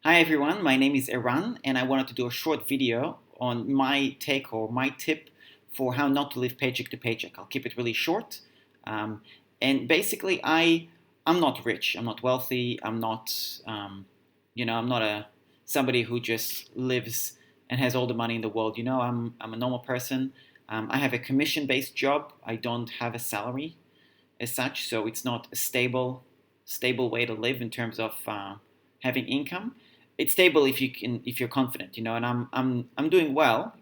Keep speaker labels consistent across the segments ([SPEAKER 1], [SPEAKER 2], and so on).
[SPEAKER 1] Hi everyone, my name is Eran and I wanted to do a short video on my take or my tip for how not to live paycheck to paycheck. I'll keep it really short. Um, and basically, I'm not rich. I'm not wealthy. I'm not, I'm not somebody who just lives and has all the money in the world. I'm a normal person. I have a commission-based job. I don't have a salary as such, so it's not a stable way to live in terms of having income. It's stable if you're confident, and I'm doing well,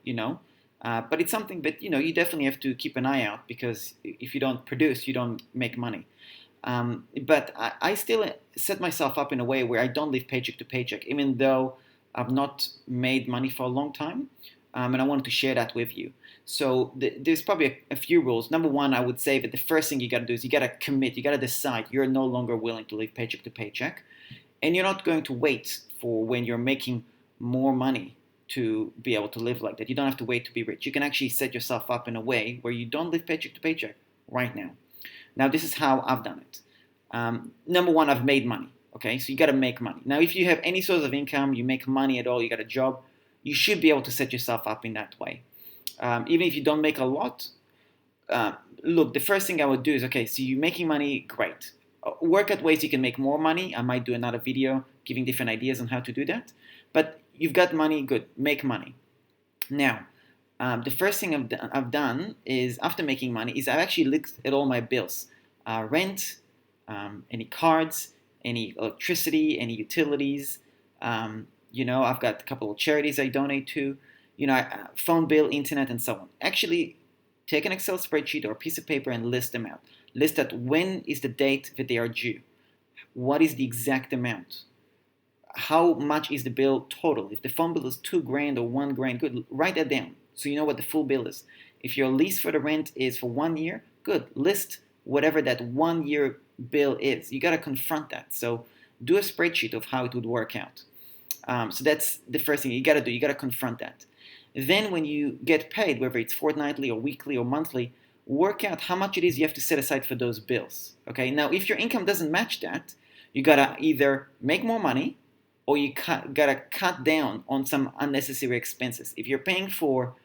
[SPEAKER 1] but it's something that you definitely have to keep an eye out because if you don't produce, you don't make money. But I still set myself up in a way where I don't live paycheck to paycheck, even though I've not made money for a long time. And I wanted to share that with you. So there's probably a few rules. Number one, I would say that the first thing you got to do is you got to commit. You got to decide you're no longer willing to live paycheck to paycheck, and you're not going to wait for when you're making more money to be able to live like that. You don't have to wait to be rich. You can actually set yourself up in a way where you don't live paycheck to paycheck right now. Now, this is how I've done it. Number one, I've made money. Okay, so you got to make money. Now, if you have any source of income, you make money at all, you got a job, you should be able to set yourself up in that way. Even if you don't make a lot, look, the first thing I would do is, okay, so you're making money, great. Work at ways you can make more money. I might do another video giving different ideas on how to do that. But you've got money, good, make money. Now, the first thing I've done is, after making money, is I've actually looked at all my bills. Rent, any cards, any electricity, any utilities. I've got a couple of charities I donate to. Phone bill, internet, and so on. Actually, take an Excel spreadsheet or a piece of paper and list them out. List out when is the date that they are due. What is the exact amount? How much is the bill total? If the phone bill is $2,000 or $1,000, good, write that down so you know what the full bill is. If your lease for the rent is for 1 year, good, list whatever that 1 year bill is. You got to confront that. So do a spreadsheet of how it would work out. So that's the first thing you got to do. You got to confront that. Then when you get paid, whether it's fortnightly or weekly or monthly, work out how much it is you have to set aside for those bills. Okay. Now, if your income doesn't match that, you got to either make more money or you gotta cut down on some unnecessary expenses. If you're paying for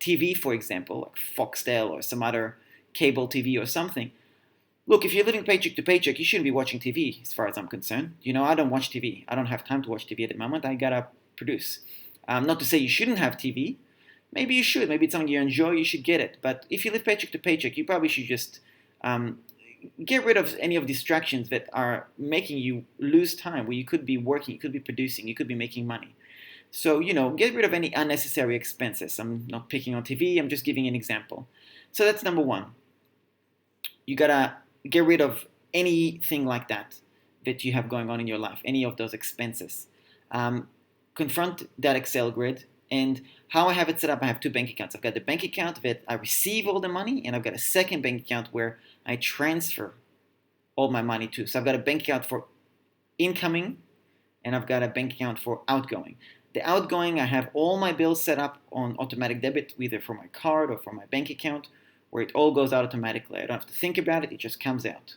[SPEAKER 1] TV, for example, like Foxtel or some other cable TV or something, look, if you're living paycheck to paycheck, you shouldn't be watching TV, as far as I'm concerned. I don't watch TV. I don't have time to watch TV at the moment. I gotta produce. Not to say you shouldn't have TV. Maybe you should. Maybe it's something you enjoy. You should get it. But if you live paycheck to paycheck, you probably should just get rid of any of distractions that are making you lose time where you could be working, you could be producing, you could be making money. So, get rid of any unnecessary expenses. I'm not picking on TV, I'm just giving an example. So that's number one. You gotta get rid of anything like that you have going on in your life, any of those expenses. Confront that Excel grid. And how I have it set up, I have two bank accounts. I've got the bank account that I receive all the money, and I've got a second bank account where I transfer all my money to. So I've got a bank account for incoming, and I've got a bank account for outgoing. The outgoing, I have all my bills set up on automatic debit, either from my card or from my bank account, where it all goes out automatically. I don't have to think about it, it just comes out.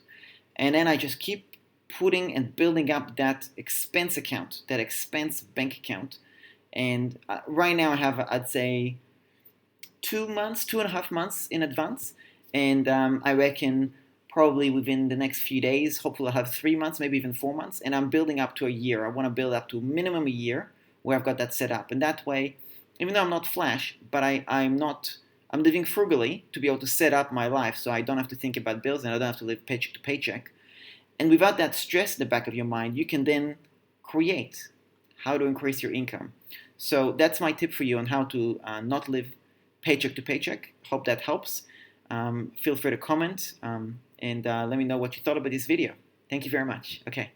[SPEAKER 1] And then I just keep putting and building up that expense account, that expense bank account. And right now I have, I'd say, 2.5 months in advance. And I reckon probably within the next few days, hopefully I'll have 3 months, maybe even 4 months. And I'm building up to a year. I want to build up to minimum a year where I've got that set up. And that way, even though I'm not flash, but I'm living frugally to be able to set up my life so I don't have to think about bills and I don't have to live paycheck to paycheck. And without that stress in the back of your mind, you can then create how to increase your income. So that's my tip for you on how to not live paycheck to paycheck. Hope that helps. Feel free to comment and let me know what you thought about this video. Thank you very much. Okay.